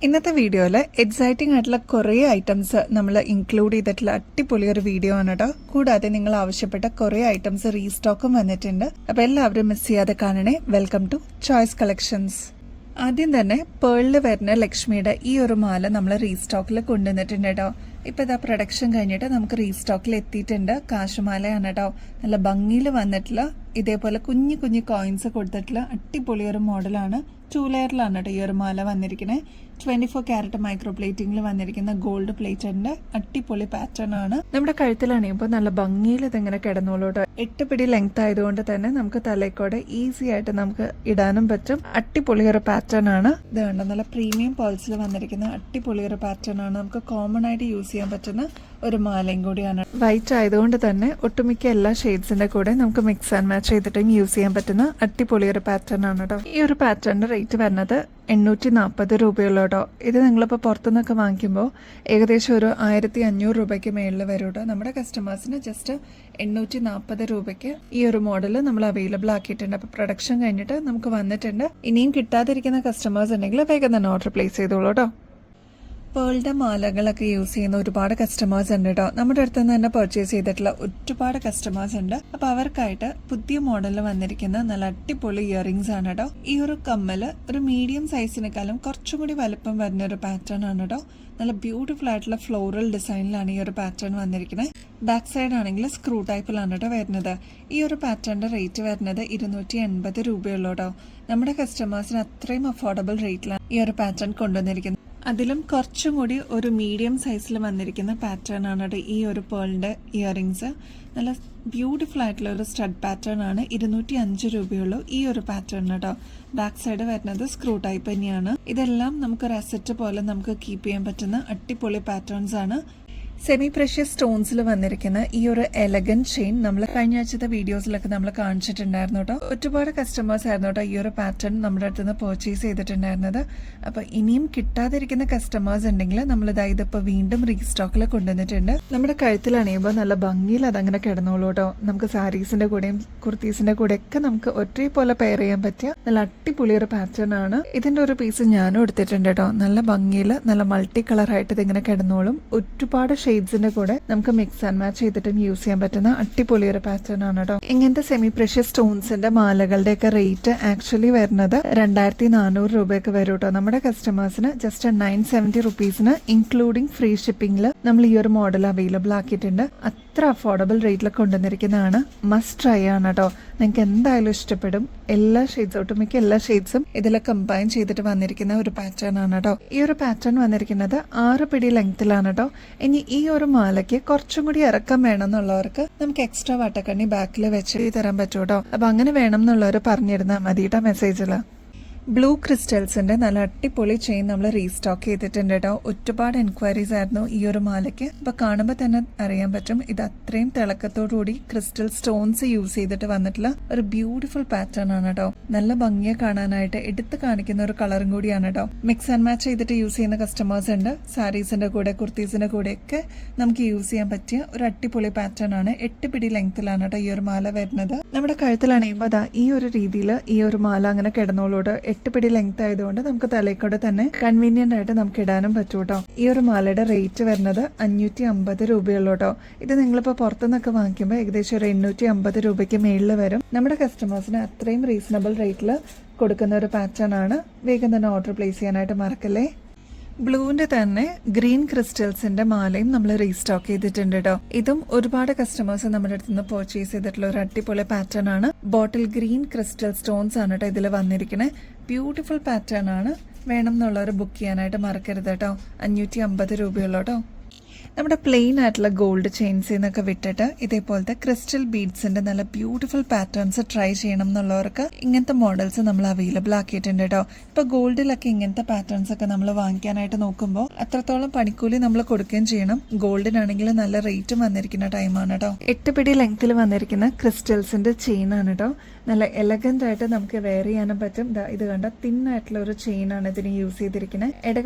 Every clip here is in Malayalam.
ഇന്നത്തെ വീഡിയോയിൽ എക്സൈറ്റിംഗ് ആയിട്ടുള്ള കുറേ ഐറ്റംസ് നമ്മൾ ഇൻക്ലൂഡ് ചെയ്തിട്ടുള്ള അടിപൊളി ഒരു വീഡിയോ ആണ് കേട്ടോ. കൂടാതെ നിങ്ങൾ ആവശ്യപ്പെട്ട കുറേ ഐറ്റംസ് റീസ്റ്റോക്കും വന്നിട്ടുണ്ട്. അപ്പോൾ എല്ലാവരും മിസ് ചെയ്യാതെ കാണണേ. Welcome to Choice Collections. ആദ്യം തന്നെ പേളിൽ വരുന്ന ലക്ഷ്മിയുടെ ഈ ഒരു മാല നമ്മൾ റീസ്റ്റോക്കിൽ കൊണ്ടുവന്നിട്ടുണ്ട് കേട്ടോ. ഇപ്പം ഇതാ പ്രൊഡക്ഷൻ കഴിഞ്ഞിട്ട് നമുക്ക് റീസ്റ്റോക്കിൽ എത്തിയിട്ടുണ്ട്. കാശുമാലയാണ് കേട്ടോ. നല്ല ഭംഗിയിൽ വന്നിട്ടുള്ള ഇതേപോലെ കുഞ്ഞു കുഞ്ഞു കോയിൻസ് കൊടുത്തിട്ടുള്ള അടിപൊളി ഒരു മോഡലാണ്. 2 ലെയറിലാണ് കേട്ടോ ഈ ഒരു മാല വന്നിരിക്കുന്നത്. 24 ക്യാരറ്റ് മൈക്രോ പ്ലേറ്റിംഗിൽ വന്നിരിക്കുന്ന ഗോൾഡ് പ്ലേറ്റഡിന്റെ അടിപൊളി പാറ്റേൺ ആണ്. നമ്മുടെ കഴുത്തിലാണെങ്കിൽ നല്ല ഭംഗിയിൽ ഇതിങ്ങനെ കിടന്നോളൂ കേട്ടോ. 8 പിടി ലെങ്ത് ആയതുകൊണ്ട് തന്നെ നമുക്ക് തലയ്ക്കോടെ ഈസി ആയിട്ട് നമുക്ക് ഇടാനും പറ്റും. അടിപൊളി ഒരു പാറ്റേൺ ആണ്. ഇത് കണ്ടോ, നല്ല പ്രീമിയം പേൾസിൽ വന്നിരിക്കുന്ന അടിപൊളി ഒരു പാറ്റേൺ ആണ്. നമുക്ക് കോമൺ ആയിട്ട് യൂസ് ചെയ്യാൻ പറ്റുന്ന ഒരു മാലയും കൂടിയാണ്. വൈറ്റ് ആയതുകൊണ്ട് തന്നെ ഒട്ടുമിക്ക എല്ലാ ഷെയ്ഡ്സിന്റെ കൂടെ നമുക്ക് മിക്സ് ആൻഡ് മാച്ച് ചെയ്തിട്ടും യൂസ് ചെയ്യാൻ പറ്റുന്ന അടിപൊളി ഒരു പാറ്റേൺ ആണ് കേട്ടോ. ഈ ഒരു പാറ്റേണിന്റെ റേറ്റ് വരുന്നത് 840 രൂപയുള്ളൂ കേട്ടോ. ഇത് നിങ്ങളിപ്പോൾ പുറത്തുനിന്നൊക്കെ വാങ്ങിക്കുമ്പോൾ ഏകദേശം ഒരു 1500 രൂപയ്ക്ക് മേളിൽ വരും കേട്ടോ. നമ്മുടെ കസ്റ്റമേഴ്സിന് ജസ്റ്റ് 840 രൂപയ്ക്ക് ഈ ഒരു മോഡൽ നമ്മൾ അവൈലബിൾ ആക്കിയിട്ടുണ്ട്. അപ്പോൾ പ്രൊഡക്ഷൻ കഴിഞ്ഞിട്ട് നമുക്ക് വന്നിട്ടുണ്ട്. ഇനിയും കിട്ടാതിരിക്കുന്ന കസ്റ്റമേഴ്സ് ഉണ്ടെങ്കിൽ വേഗം തന്നെ ഓർഡർ പ്ലേസ് ചെയ്തോളൂ കേട്ടോ. പേളിന്റെ മാലകളൊക്കെ യൂസ് ചെയ്യുന്ന ഒരുപാട് കസ്റ്റമേഴ്സ് ഉണ്ട് കേട്ടോ. നമ്മുടെ അടുത്ത് നിന്ന് തന്നെ പർച്ചേസ് ചെയ്തിട്ടുള്ള ഒരുപാട് കസ്റ്റമേഴ്സ് ഉണ്ട്. അപ്പൊ അവർക്കായിട്ട് പുതിയ മോഡലിൽ വന്നിരിക്കുന്ന നല്ല അടിപൊളി ഇയറിംഗ്സ് ആണ് കേട്ടോ. ഈ ഒരു കമ്മല് ഒരു മീഡിയം സൈസിനേക്കാളും കുറച്ചും കൂടി വലുപ്പം വരുന്ന ഒരു പാറ്റേൺ ആണ് കേട്ടോ. നല്ല ബ്യൂട്ടിഫുൾ ആയിട്ടുള്ള ഫ്ലോറൽ ഡിസൈനിലാണ് ഈ ഒരു പാറ്റേൺ വന്നിരിക്കുന്നത്. ബാക്ക് സൈഡ് ആണെങ്കിൽ സ്ക്രൂ ടൈപ്പിലാണ് കേട്ടോ വരുന്നത്. ഈ ഒരു പാറ്റേണിന്റെ റേറ്റ് വരുന്നത് 280 രൂപയുള്ളൂ കേട്ടോ. നമ്മുടെ കസ്റ്റമേഴ്സിന് അത്രയും അഫോർഡബിൾ റേറ്റിലാണ് ഈ ഒരു പാറ്റേൺ കൊണ്ടുവന്നിരിക്കുന്നത്. അതിലും കുറച്ചും കൂടി ഒരു മീഡിയം സൈസിൽ വന്നിരിക്കുന്ന പാറ്റേൺ ആണ് ഈ ഒരു പേളിന്റെ ഇയറിംഗ്സ്. നല്ല ബ്യൂട്ടിഫുൾ ആയിട്ടുള്ള ഒരു സ്റ്റഡ് പാറ്റേൺ ആണ്. 205 രൂപയുള്ളൂ ഈ ഒരു പാറ്റേൺ കേട്ടോ. ബാക്ക് സൈഡ് വരുന്നത് സ്ക്രൂ ടൈപ്പ് തന്നെയാണ്. ഇതെല്ലാം നമുക്കൊരു അസറ്റ് പോലെ നമുക്ക് കീപ്പ് ചെയ്യാൻ പറ്റുന്ന അടിപൊളി പാറ്റേൺസ് ആണ്. സെമി പ്രഷ്യസ് സ്റ്റോൺസിൽ വന്നിരിക്കുന്ന ഈ ഒരു എലഗന്റ് ചെയിൻ നമ്മൾ കഴിഞ്ഞ ആഴ്ചത്തെ വീഡിയോസിലൊക്കെ നമ്മൾ കാണിച്ചിട്ടുണ്ടായിരുന്നു കേട്ടോ. ഒരുപാട് കസ്റ്റമേഴ്സ് ആയിരുന്നു കേട്ടോ ഈ ഒരു പാറ്റേൺ നമ്മുടെ അടുത്ത് നിന്ന് പർച്ചേസ് ചെയ്തിട്ടുണ്ടായിരുന്നത്. അപ്പോൾ ഇനിയും കിട്ടാതിരിക്കുന്ന കസ്റ്റമേഴ്സ് ഉണ്ടെങ്കിൽ നമ്മൾ ഇതിപ്പോൾ വീണ്ടും റീസ്റ്റോക്കിൽ കൊണ്ടുവന്നിട്ടുണ്ട്. നമ്മുടെ കഴുത്തിലണിയുമ്പോൾ നല്ല ഭംഗിയിൽ അതങ്ങനെ കിടന്നോളൂ കേട്ടോ. നമുക്ക് സാരീസിന്റെ കൂടെയും കുർത്തീസിന്റെ കൂടെയൊക്കെ നമുക്ക് ഒരേപോലെ പെയർ ചെയ്യാൻ പറ്റിയ നല്ല അടിപൊളി ഒരു പാറ്റേൺ ആണ്. ഇതിന്റെ ഒരു പീസ് ഞാനും എടുത്തിട്ടുണ്ട് കേട്ടോ. നല്ല ഭംഗിയിൽ നല്ല മൾട്ടി കളർ ആയിട്ട് ഇതിങ്ങനെ കിടന്നോളും. ഒരുപാട് ഷെയ്ഡ്സിന്റെ കൂടെ നമുക്ക് മിക്സ് ആൻഡ് മാച്ച് ചെയ്തിട്ടും യൂസ് ചെയ്യാൻ പറ്റുന്ന അടിപൊളി ഒരു പാറ്റേൺ ആണ് കേട്ടോ. ഇങ്ങനത്തെ സെമി പ്രഷ്യസ് സ്റ്റോൺസിന്റെ മാലകളുടെ ഒക്കെ റേറ്റ് ആക്ച്വലി വരുന്നത് 2400 രൂപയൊക്കെ വരും കേട്ടോ. നമ്മുടെ കസ്റ്റമേഴ്സിന് ജസ്റ്റ് 970 റുപ്പീസിന് ഇൻക്ലൂഡിംഗ് ഫ്രീ ഷിപ്പിംഗിൽ നമ്മൾ ഈ ഒരു മോഡൽ അവൈലബിൾ ആക്കിയിട്ടുണ്ട്. അത്ര അഫോർഡബിൾ റേറ്റിൽ കൊണ്ടുവന്നിരിക്കുന്നതാണ്. മസ്റ്റ് ട്രൈ ആണ് കേട്ടോ. നിങ്ങൾക്ക് എന്തായാലും ഇഷ്ടപ്പെടും. എല്ലാ ഷെയ്ഡ്സും ഒട്ടുമിക്ക എല്ലാ ഷെയ്ഡ്സും ഇതിൽ കമ്പൈൻ ചെയ്തിട്ട് വന്നിരിക്കുന്ന ഒരു പാറ്റേൺ ആണ് കേട്ടോ. ഈ ഒരു പാറ്റേൺ വന്നിരിക്കുന്നത് 6 പിടി ലെങ്ത്തിലാണ് കേട്ടോ. ഇനി ഈ ഒരു മാലയ്ക്ക് കുറച്ചും കൂടി ഇറക്കം വേണം എന്നുള്ളവർക്ക് നമുക്ക് എക്സ്ട്രാ വട്ടക്കണ്ണി ബാക്കിൽ വെച്ച് തരാൻ പറ്റും കേട്ടോ. അപ്പൊ അങ്ങനെ വേണം എന്നുള്ളവർ പറഞ്ഞിരുന്നാൽ മതി കേട്ടോ മെസ്സേജില്. ബ്ലൂ ക്രിസ്റ്റൽസിന്റെ നല്ല അടിപൊളി ചെയിൻ നമ്മൾ റീസ്റ്റോക്ക് ചെയ്തിട്ടുണ്ട് കേട്ടോ. ഒരുപാട് എൻക്വയറീസ് ആയിരുന്നു ഈ ഒരു മാലയ്ക്ക്. അപ്പൊ കാണുമ്പോൾ തന്നെ അറിയാൻ പറ്റും ഇത് അത്രയും തിളക്കത്തോടുകൂടി ക്രിസ്റ്റൽ സ്റ്റോൺസ് യൂസ് ചെയ്തിട്ട് വന്നിട്ടുള്ള ഒരു ബ്യൂട്ടിഫുൾ പാറ്റേൺ ആണ് കേട്ടോ. നല്ല ഭംഗിയെ കാണാനായിട്ട് എടുത്ത് കാണിക്കുന്ന ഒരു കളറും കൂടിയാണ് കേട്ടോ. മിക്സ് ആൻഡ് മാച്ച് ചെയ്തിട്ട് യൂസ് ചെയ്യുന്ന കസ്റ്റമേഴ്സ് ഉണ്ട്. സാരീസിന്റെ കൂടെ കുർത്തീസിന്റെ കൂടെ ഒക്കെ നമുക്ക് യൂസ് ചെയ്യാൻ പറ്റിയ ഒരു അടിപൊളി പാറ്റേൺ ആണ്. 8 പിടി ലെങ്ത്തിലാണ് കേട്ടോ ഈ ഒരു മാല വരുന്നത്. നമ്മുടെ കഴുത്തിലാണെങ്കിൽ ഈ ഒരു രീതിയിൽ ഈ ഒരു മാല അങ്ങനെ കിടന്നോളൂട് 8 പിടി ലെങ്ത് ആയതുകൊണ്ട് നമുക്ക് തലയ്ക്കൂടെ തന്നെ കൺവീനിയന്റ് ആയിട്ട് നമുക്ക് ഇടാനും പറ്റും കേട്ടോ. ഈ ഒരു മാലയുടെ റേറ്റ് വരുന്നത് 550 രൂപയുള്ളൂ കേട്ടോ. ഇത് നിങ്ങളിപ്പോൾ പുറത്തുനിന്നൊക്കെ വാങ്ങിക്കുമ്പോൾ ഏകദേശം ഒരു 850 രൂപയ്ക്ക് മേളിൽ വരും. നമ്മുടെ കസ്റ്റമേഴ്സിന് അത്രയും റീസണബിൾ റേറ്റിൽ കൊടുക്കുന്ന ഒരു പാറ്റേൺ ആണ്. വേഗം തന്നെ ഓർഡർ പ്ലേസ് ചെയ്യാനായിട്ട് മറക്കല്ലേ. ബ്ലൂവിന്റെ തന്നെ ഗ്രീൻ ക്രിസ്റ്റൽസിന്റെ മാലയും നമ്മൾ റീസ്റ്റോക്ക് ചെയ്തിട്ടുണ്ട് കേട്ടോ. ഇതും ഒരുപാട് കസ്റ്റമേഴ്സ് നമ്മുടെ അടുത്ത് നിന്ന് പർച്ചേസ് ചെയ്തിട്ടുള്ള ഒരു അടിപൊളി പാറ്റേൺ ആണ്. ബോട്ടിൽ ഗ്രീൻ ക്രിസ്റ്റൽ സ്റ്റോൺസ് ആണ് കേട്ടോ ഇതിൽ വന്നിരിക്കുന്നത്. ബ്യൂട്ടിഫുൾ പാറ്റേൺ ആണ്. വേണം എന്നുള്ളവർ ബുക്ക് ചെയ്യാനായിട്ട് മറക്കരുത് കേട്ടോ. 550 രൂപയുള്ളൂ കേട്ടോ. നമ്മുടെ പ്ലെയിൻ ആയിട്ടുള്ള ഗോൾഡ് ചെയിൻസിൽ നിന്നൊക്കെ വിട്ടിട്ട് ഇതേപോലത്തെ ക്രിസ്റ്റൽ ബീഡ്സിന്റെ നല്ല ബ്യൂട്ടിഫുൾ പാറ്റേൺസ് ട്രൈ ചെയ്യണം എന്നുള്ളവർക്ക് ഇങ്ങനത്തെ മോഡൽസ് നമ്മൾ അവൈലബിൾ ആക്കിയിട്ടുണ്ട് കേട്ടോ. ഇപ്പൊ ഗോൾഡിലൊക്കെ ഇങ്ങനത്തെ പാറ്റേൺസ് ഒക്കെ നമ്മൾ വാങ്ങിക്കാനായിട്ട് നോക്കുമ്പോൾ അത്രത്തോളം പണിക്കൂലി നമ്മൾ കൊടുക്കുകയും ചെയ്യണം. ഗോൾഡിനാണെങ്കിൽ നല്ല റേറ്റും വന്നിരിക്കുന്ന ടൈമാണ് കേട്ടോ. 8 പിടി ലെങ്ത്തിൽ വന്നിരിക്കുന്ന ക്രിസ്റ്റൽസിന്റെ ചെയിൻ ആണ് കേട്ടോ. നല്ല എലഗന്റ് ആയിട്ട് നമുക്ക് വെയർ ചെയ്യാനും പറ്റും. ഇത് കണ്ട തിന്നായിട്ടുള്ള ഒരു ചെയിൻ ആണ് ഇതിന് യൂസ് ചെയ്തിരിക്കുന്നത്.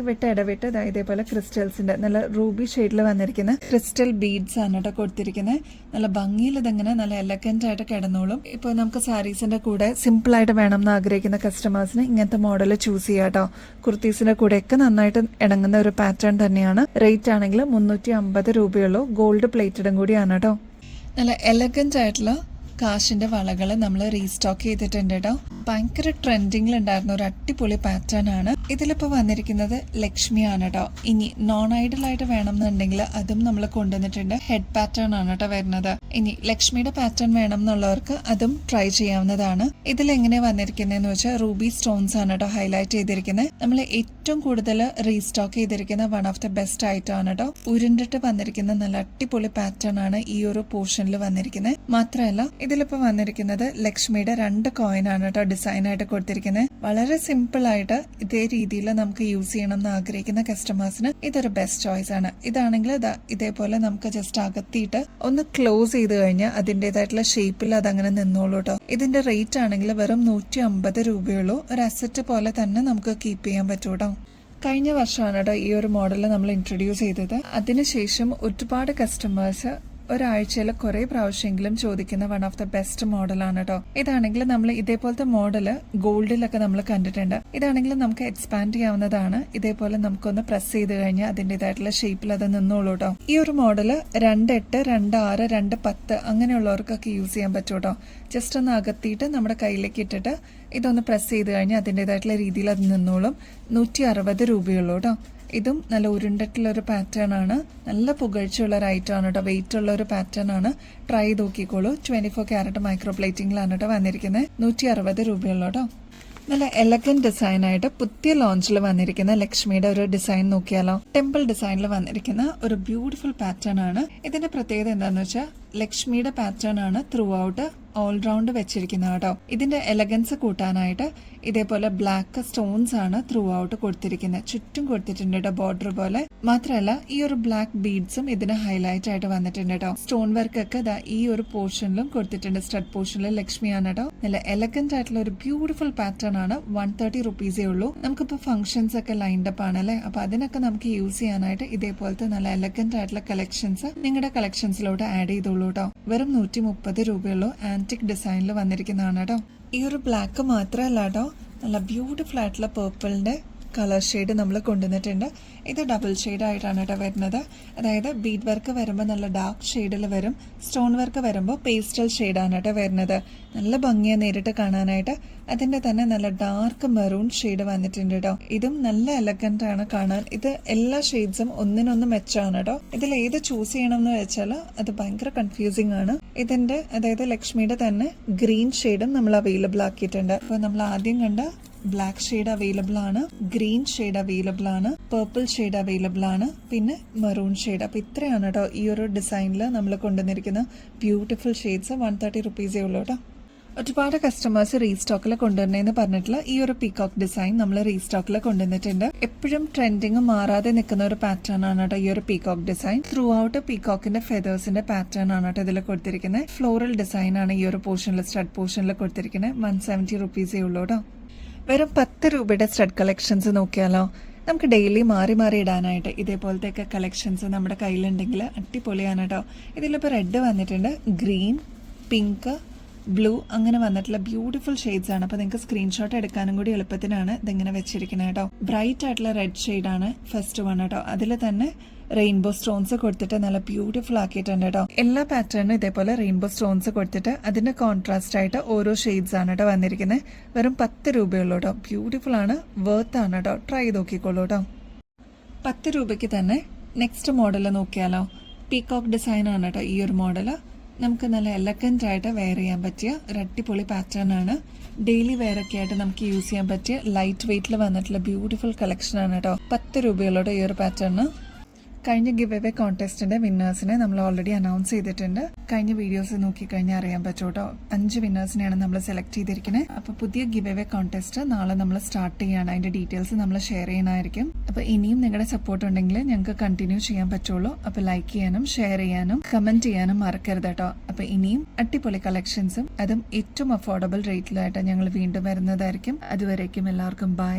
ഇടവിട്ട് ഇതേപോലെ ക്രിസ്റ്റൽസിന്റെ നല്ല റൂബി ഷെയ്ഡിൽ വന്നിരിക്കുന്നത് വന്നിരിക്കുന്നത് ക്രിസ്റ്റൽ ബീഡ്സ് ആണ് കേട്ടോ കൊടുത്തിരിക്കുന്നത്. നല്ല ഭംഗിയിൽ ഇതെങ്ങനെ നല്ല എലഗന്റ് ആയിട്ട് കിടന്നോളും. ഇപ്പൊ നമുക്ക് സാരീസിന്റെ കൂടെ സിമ്പിൾ ആയിട്ട് വേണം എന്ന് ആഗ്രഹിക്കുന്ന കസ്റ്റമേഴ്സിന് ഇങ്ങനത്തെ മോഡൽ ചൂസ് ചെയ്യാം കേട്ടോ. കുർത്തീസിന്റെ കൂടെയൊക്കെ നന്നായിട്ട് ഇണങ്ങുന്ന ഒരു പാറ്റേൺ തന്നെയാണ്. റേറ്റ് ആണെങ്കിൽ 350 രൂപയുള്ളൂ. ഗോൾഡ് പ്ലേറ്റഡും കൂടിയാണ് കേട്ടോ. നല്ല എലഗന്റ് ആയിട്ടുള്ള കാശിന്റെ വളകൾ നമ്മൾ റീസ്റ്റോക്ക് ചെയ്തിട്ടുണ്ട് കേട്ടോ. ഭയങ്കര ട്രെൻഡിങ്ങിൽ ഉണ്ടായിരുന്ന ഒരു അടിപൊളി പാറ്റേൺ ആണ്. ഇതിലിപ്പോൾ വന്നിരിക്കുന്നത് ലക്ഷ്മിയാണ് കേട്ടോ. ഇനി നോൺ ഐഡൽ ആയിട്ട് വേണമെന്നുണ്ടെങ്കിൽ അതും നമ്മൾ കൊണ്ടുവന്നിട്ടുണ്ട്. ഹെഡ് പാറ്റേൺ ആണ് കേട്ടോ വരുന്നത്. ഇനി ലക്ഷ്മിയുടെ പാറ്റേൺ വേണം എന്നുള്ളവർക്ക് അതും ട്രൈ ചെയ്യാവുന്നതാണ്. ഇതിൽ എങ്ങനെ വന്നിരിക്കുന്നതെന്ന് വെച്ചാൽ റൂബി സ്റ്റോൺസ് ആണ് കേട്ടോ ഹൈലൈറ്റ് ചെയ്തിരിക്കുന്നത്. നമ്മൾ ഏറ്റവും കൂടുതൽ റീസ്റ്റോക്ക് ചെയ്തിരിക്കുന്ന one of the best item ആണ് കേട്ടോ. ഉരുണ്ടിട്ട് വന്നിരിക്കുന്ന നല്ല അടിപൊളി പാറ്റേൺ ആണ് ഈ ഒരു പോർഷനിൽ വന്നിരിക്കുന്നത്. മാത്രമല്ല ഇതിലിപ്പോ വന്നിരിക്കുന്നത് ലക്ഷ്മിയുടെ 2 കോയിൻ ആണ് കേട്ടോ ഡിസൈൻ ആയിട്ട് കൊടുത്തിരിക്കുന്നത്. വളരെ സിമ്പിൾ ആയിട്ട് ഇതേ രീതിയിൽ നമുക്ക് യൂസ് ചെയ്യണം എന്ന് ആഗ്രഹിക്കുന്ന കസ്റ്റമേഴ്സിന് ഇതൊരു ബെസ്റ്റ് ചോയ്സ് ആണ്. ഇതാണെങ്കിൽ ഇതേപോലെ നമുക്ക് ജസ്റ്റ് അകത്തിയിട്ട് ഒന്ന് ക്ലോസ് ചെയ്ത് കഴിഞ്ഞാൽ അതിൻ്റെതായിട്ടുള്ള ഷേപ്പിൽ അതങ്ങനെ നിന്നോളൂ കേട്ടോ. ഇതിന്റെ റേറ്റ് ആണെങ്കിൽ വെറും 150 രൂപയുള്ളൂ. ഒരു അസറ്റ് പോലെ തന്നെ നമുക്ക് കീപ്പ് ചെയ്യാൻ പറ്റൂ കേട്ടോ. കഴിഞ്ഞ വർഷമാണ് കേട്ടോ ഈ ഒരു മോഡൽ നമ്മൾ ഇൻട്രൊഡ്യൂസ് ചെയ്തത്. അതിനുശേഷം ഒരുപാട് കസ്റ്റമേഴ്സ് ഒരാഴ്ചയിൽ കുറെ പ്രാവശ്യമെങ്കിലും ചോദിക്കുന്ന വൺ ഓഫ് ദ ബെസ്റ്റ് മോഡലാണ് കേട്ടോ. ഇതാണെങ്കിൽ നമ്മൾ ഇതേപോലത്തെ മോഡല് ഗോൾഡിലൊക്കെ നമ്മൾ കണ്ടിട്ടുണ്ട്. ഇതാണെങ്കിൽ നമുക്ക് എക്സ്പാൻഡ് ചെയ്യാവുന്നതാണ്. ഇതേപോലെ നമുക്കൊന്ന് പ്രസ് ചെയ്ത് കഴിഞ്ഞാൽ അതിൻ്റെതായിട്ടുള്ള ഷേപ്പിൽ അത് നിന്നോളൂ കേട്ടോ. ഈ ഒരു മോഡല് 2.8, 2.6, 2.10 അങ്ങനെയുള്ളവർക്കൊക്കെ യൂസ് ചെയ്യാൻ പറ്റും കേട്ടോ. ജസ്റ്റ് ഒന്ന് അകത്തിയിട്ട് നമ്മുടെ കയ്യിലേക്ക് ഇട്ടിട്ട് ഇതൊന്ന് പ്രസ് ചെയ്ത് കഴിഞ്ഞാൽ അതിൻ്റെതായിട്ടുള്ള രീതിയിൽ അത് നിന്നോളും. 160 രൂപയുള്ളൂ കേട്ടോ. ഇതും നല്ല ഉരുണ്ടിട്ടുള്ള ഒരു പാറ്റേൺ ആണ്. നല്ല പുകഴ്ചയുള്ള ഒരു ഐറ്റം ആണ് കേട്ടോ. വെയിറ്റ് ഉള്ള ഒരു പാറ്റേൺ ആണ്. ട്രൈ ചെയ്ത് നോക്കിക്കോളൂ. 24 ക്യാരറ്റ് മൈക്രോ പ്ലേറ്റിംഗിലാണ് കേട്ടോ വന്നിരിക്കുന്നത്. 160 രൂപയുള്ളൂ കേട്ടോ. നല്ല എലഗന്റ് ഡിസൈൻ ആയിട്ട് പുതിയ ലോഞ്ചിൽ വന്നിരിക്കുന്ന ലക്ഷ്മിയുടെ ഒരു ഡിസൈൻ നോക്കിയാലോ. ടെമ്പിൾ ഡിസൈനിൽ വന്നിരിക്കുന്ന ഒരു ബ്യൂട്ടിഫുൾ പാറ്റേൺ ആണ്. ഇതിന്റെ പ്രത്യേകത എന്താന്ന് വെച്ചാൽ ലക്ഷ്മിയുടെ പാറ്റേൺ ആണ് ത്രൂ ഔട്ട് ഓൾറൗണ്ട് വെച്ചിരിക്കുന്നത് കേട്ടോ. ഇതിന്റെ എലഗൻസ് കൂട്ടാനായിട്ട് ഇതേപോലെ ബ്ലാക്ക് സ്റ്റോൺസ് ആണ് ത്രൂ ഔട്ട് കൊടുത്തിരിക്കുന്നത്. ചുറ്റും കൊടുത്തിട്ടുണ്ട് കേട്ടോ ബോർഡർ പോലെ. മാത്രമല്ല ഈ ഒരു ബ്ലാക്ക് ബീഡ്സും ഇതിന് ഹൈലൈറ്റ് ആയിട്ട് വന്നിട്ടുണ്ട് കേട്ടോ. സ്റ്റോൺ വർക്ക് ഒക്കെ ഈ ഒരു പോർഷനിലും കൊടുത്തിട്ടുണ്ട്. സ്റ്റഡ് പോർഷനിൽ ലക്ഷ്മിയാണ് കേട്ടോ. നല്ല എലഗന്റ് ആയിട്ടുള്ള ഒരു ബ്യൂട്ടിഫുൾ പാറ്റേൺ ആണ്. 130 റുപ്പീസേ ഉള്ളൂ. നമുക്കിപ്പോൾ ഫംഗ്ഷൻസ് ഒക്കെ ലൈൻഡ് അപ്പ് ആണല്ലേ. അപ്പൊ അതിനൊക്കെ നമുക്ക് യൂസ് ചെയ്യാനായിട്ട് ഇതേപോലത്തെ നല്ല എലഗന്റ് ആയിട്ടുള്ള കളക്ഷൻസ് നിങ്ങളുടെ കളക്ഷൻസിലോട്ട് ആഡ് ചെയ്തോളൂ കേട്ടോ. വെറും 130 രൂപയുള്ളൂ. ആന്റിക് ഡിസൈനിൽ വന്നിരിക്കുന്നതാണ് കേട്ടോ. ഈ ഒരു ബ്ലാക്ക് മാത്രമല്ല കേട്ടോ, നല്ല ബ്യൂട്ടിഫുൾ ആയിട്ടുള്ള പേർപ്പിളിന്റെ കളർ ഷെയ്ഡ് നമ്മൾ കൊണ്ടുവന്നിട്ടുണ്ട്. ഇത് ഡബിൾ ഷെയ്ഡ് ആയിട്ടാണ് കേട്ടോ വരുന്നത്. അതായത് ബീഡ് വർക്ക് വരുമ്പോൾ നല്ല ഡാർക്ക് ഷെയ്ഡിൽ വരും. സ്റ്റോൺ വർക്ക് വരുമ്പോൾ പേസ്റ്റൽ ഷെയ്ഡാണ് കേട്ടോ വരുന്നത്. നല്ല ഭംഗിയാണ് നേരിട്ട് കാണാനായിട്ട്. അതിന്റെ തന്നെ നല്ല ഡാർക്ക് മെറൂൺ ഷെയ്ഡ് വന്നിട്ടുണ്ട് കേട്ടോ. ഇതും നല്ല എലഗന്റ് ആണ് കാണാൻ. ഇത് എല്ലാ ഷെയ്ഡ്സും ഒന്നിനൊന്ന് മെച്ചാണ് കേട്ടോ. ഇതിൽ ഏത് ചൂസ് ചെയ്യണം എന്ന് വെച്ചാൽ അത് ഭയങ്കര കൺഫ്യൂസിംഗ് ആണ്. ഇതിന്റെ അതായത് ലക്ഷ്മിയുടെ തന്നെ ഗ്രീൻ ഷെയ്ഡും നമ്മൾ അവൈലബിൾ ആക്കിയിട്ടുണ്ട്. അപ്പോൾ നമ്മൾ ആദ്യം കണ്ട ബ്ലാക്ക് ഷെയ്ഡ് അവൈലബിൾ ആണ്, ഗ്രീൻ ഷെയ്ഡ് അവൈലബിൾ ആണ്, പേർപ്പിൾ ഷെയ്ഡ് അവൈലബിൾ ആണ്, പിന്നെ മെറൂൺ ഷെയ്ഡ്. അപ്പൊ ഇത്രയാണ് കേട്ടോ ഈ ഒരു ഡിസൈനിൽ നമ്മൾ കൊണ്ടുവന്നിരിക്കുന്ന ബ്യൂട്ടിഫുൾ ഷെയ്ഡ്സ്. 130 റുപ്പീസേ ഉള്ളൂ കേട്ടോ. ഒരുപാട് കസ്റ്റമേഴ്സ് റീസ്റ്റോക്കിൽ കൊണ്ടുവരണമെന്ന് പറഞ്ഞിട്ടുള്ള ഈ ഒരു പീകോക്ക് ഡിസൈൻ നമ്മൾ റീസ്റ്റോക്കിൽ കൊണ്ടുവന്നിട്ടുണ്ട്. എപ്പോഴും ട്രെൻഡിങ് മാറാതെ നിൽക്കുന്ന ഒരു പാറ്റേൺ ആണ് കേട്ടോ ഈ ഒരു പീകോക്ക് ഡിസൈൻ. ത്രൂ ഔട്ട് പീകോക്കിന്റെ ഫെദേഴ്സിന്റെ പാറ്റേൺ ആണ് കേട്ടോ ഇതിൽ കൊടുത്തിരിക്കുന്നത്. ഫ്ലോറൽ ഡിസൈൻ ആണ് ഈ ഒരു പോർഷനിൽ സ്റ്റഡ് പോർഷനിൽ കൊടുത്തിരിക്കുന്നത്. 170 റുപ്പീസേ ഉള്ളൂ കേട്ടോ. വെറും 10 രൂപയുടെ സ്റ്റഡ് കളക്ഷൻസ് നോക്കിയാലോ. നമുക്ക് ഡെയിലി മാറി മാറി ഇടാനായിട്ട് ഇതേപോലത്തെയൊക്കെ കളക്ഷൻസ് നമ്മുടെ കയ്യിലുണ്ടെങ്കിൽ അടിപൊളിയാണ് കേട്ടോ. ഇതിലിപ്പോൾ റെഡ് വന്നിട്ടുണ്ട്, ഗ്രീൻ, പിങ്ക്, ബ്ലൂ അങ്ങനെ വന്നിട്ടുള്ള ബ്യൂട്ടിഫുൾ ഷെയ്ഡ്സ് ആണ്. അപ്പോൾ നിങ്ങൾക്ക് സ്ക്രീൻഷോട്ട് എടുക്കാനും കൂടി എളുപ്പത്തിനാണ് ഇതിങ്ങനെ വെച്ചിരിക്കുന്നത് കേട്ടോ. ബ്രൈറ്റ് ആയിട്ടുള്ള റെഡ് ഷെയ്ഡാണ് ഫസ്റ്റ് വൺ കേട്ടോ. അതിൽ തന്നെ റെയിൻബോ സ്റ്റോൺസ് കൊടുത്തിട്ട് നല്ല ബ്യൂട്ടിഫുൾ ആക്കിയിട്ടുണ്ട് കേട്ടോ. എല്ലാ പാറ്റേണിനും ഇതേപോലെ റെയിൻബോ സ്റ്റോൺസ് കൊടുത്തിട്ട് അതിന് കോൺട്രാസ്റ്റ് ആയിട്ട് ഓരോ ഷെയ്ഡ്സ് ആണ് കേട്ടോ വന്നിരിക്കുന്നത്. വെറും 10 രൂപയുള്ളൂ കേട്ടോ. ബ്യൂട്ടിഫുൾ ആണ്, വർത്ത് ആണ് കേട്ടോ. ട്രൈ ചെയ്ത് നോക്കിക്കോളൂ കേട്ടോ. 10 രൂപയ്ക്ക് തന്നെ നെക്സ്റ്റ് മോഡൽ നോക്കിയാലോ. പീകോക്ക് ഡിസൈൻ ആണ് കേട്ടോ ഈ ഒരു മോഡല്. നമുക്ക് നല്ല എലഗന്റ് ആയിട്ട് വെയർ ചെയ്യാൻ പറ്റിയ ഒരു അടിപൊളി പാറ്റേൺ ആണ്. ഡെയിലി വെയർ ഒക്കെ ആയിട്ട് നമുക്ക് യൂസ് ചെയ്യാൻ പറ്റിയ ലൈറ്റ് വെയിറ്റിൽ വന്നിട്ടുള്ള ബ്യൂട്ടിഫുൾ കളക്ഷൻ ആണ് കേട്ടോ. 10 രൂപയുള്ളൂ ഈ ഒരു പാറ്റേൺ. കഴിഞ്ഞ ഗിവ് അവേ കോൺടെസ്റ്റിന്റെ വിന്നേഴ്സിനെ നമ്മൾ ഓൾറെഡി അനൗൺസ് ചെയ്തിട്ടുണ്ട്. കഴിഞ്ഞ വീഡിയോസ് നോക്കിക്കഴിഞ്ഞാൽ അറിയാൻ പറ്റും കേട്ടോ. 5 വിന്നേഴ്സിനെയാണ് നമ്മൾ സെലക്ട് ചെയ്തിരിക്കുന്നത്. അപ്പൊ പുതിയ ഗിവ് അവേ കോൺടെസ്റ്റ് നാളെ നമ്മൾ സ്റ്റാർട്ട് ചെയ്യാണ്. അതിന്റെ ഡീറ്റെയിൽസ് നമ്മൾ ഷെയർ ചെയ്യണമായിരിക്കും. അപ്പൊ ഇനിയും നിങ്ങളുടെ സപ്പോർട്ട് ഉണ്ടെങ്കിൽ ഞങ്ങൾക്ക് കണ്ടിന്യൂ ചെയ്യാൻ പറ്റുള്ളൂ. അപ്പൊ ലൈക്ക് ചെയ്യാനും ഷെയർ ചെയ്യാനും കമന്റ് ചെയ്യാനും മറക്കരുത് കേട്ടോ. അപ്പൊ ഇനിയും അടിപൊളി കളക്ഷൻസും അതും ഏറ്റവും അഫോർഡബിൾ റേറ്റിലായിട്ട് ഞങ്ങൾ വീണ്ടും വരുന്നതായിരിക്കും. അതുവരേക്കും എല്ലാവർക്കും ബൈ.